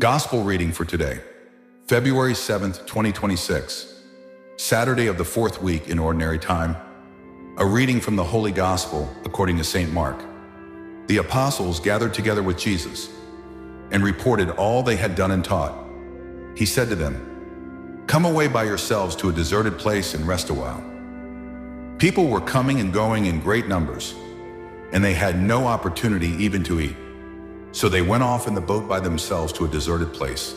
Gospel reading for today, February 7th, 2026, Saturday of the fourth week in Ordinary Time. A reading from the Holy Gospel according to St. Mark. The apostles gathered together with Jesus and reported all they had done and taught. He said to them, "Come away by yourselves to a deserted place and rest a while." People were coming and going in great numbers, and they had no opportunity even to eat. So they went off in the boat by themselves to a deserted place.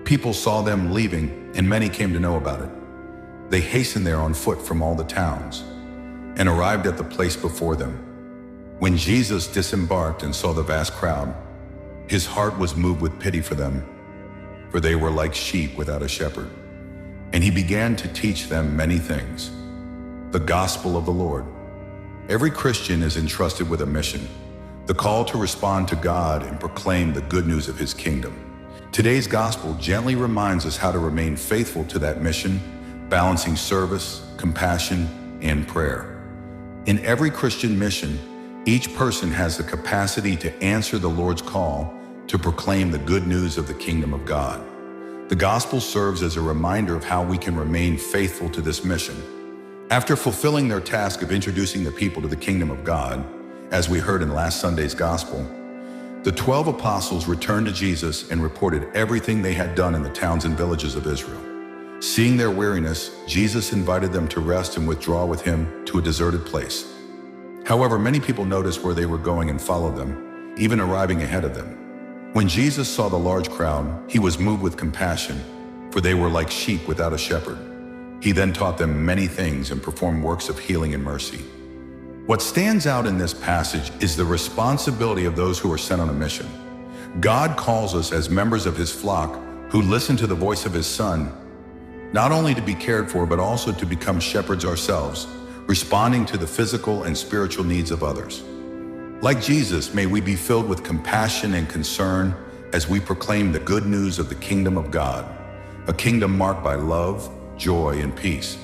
People saw them leaving, and many came to know about it. They hastened there on foot from all the towns and arrived at the place before them. When Jesus disembarked and saw the vast crowd, his heart was moved with pity for them, for they were like sheep without a shepherd. And he began to teach them many things. The Gospel of the Lord. Every Christian is entrusted with a mission, the call to respond to God and proclaim the good news of his kingdom. Today's gospel gently reminds us how to remain faithful to that mission, balancing service, compassion, and prayer. In every Christian mission, each person has the capacity to answer the Lord's call to proclaim the good news of the kingdom of God. The gospel serves as a reminder of how we can remain faithful to this mission. After fulfilling their task of introducing the people to the kingdom of God, as we heard in last Sunday's gospel, the 12 apostles returned to Jesus and reported everything they had done in the towns and villages of Israel. Seeing their weariness, Jesus invited them to rest and withdraw with him to a deserted place. However, many people noticed where they were going and followed them, even arriving ahead of them. When Jesus saw the large crowd, he was moved with compassion, for they were like sheep without a shepherd. He then taught them many things and performed works of healing and mercy. What stands out in this passage is the responsibility of those who are sent on a mission. God calls us as members of his flock who listen to the voice of his Son, not only to be cared for, but also to become shepherds ourselves, responding to the physical and spiritual needs of others. Like Jesus, may we be filled with compassion and concern as we proclaim the good news of the kingdom of God, a kingdom marked by love, joy, and peace.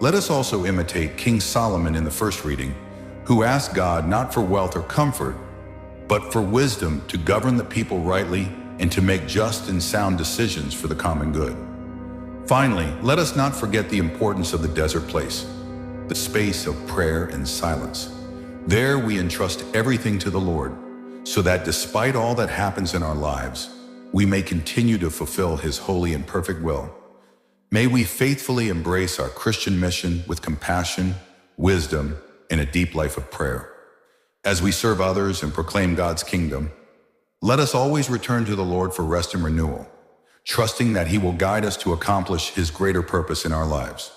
Let us also imitate King Solomon in the first reading, who asked God not for wealth or comfort, but for wisdom to govern the people rightly and to make just and sound decisions for the common good. Finally, let us not forget the importance of the desert place, the space of prayer and silence. There we entrust everything to the Lord, so that despite all that happens in our lives, we may continue to fulfill his holy and perfect will. May we faithfully embrace our Christian mission with compassion, wisdom, and a deep life of prayer. As we serve others and proclaim God's kingdom, let us always return to the Lord for rest and renewal, trusting that he will guide us to accomplish his greater purpose in our lives.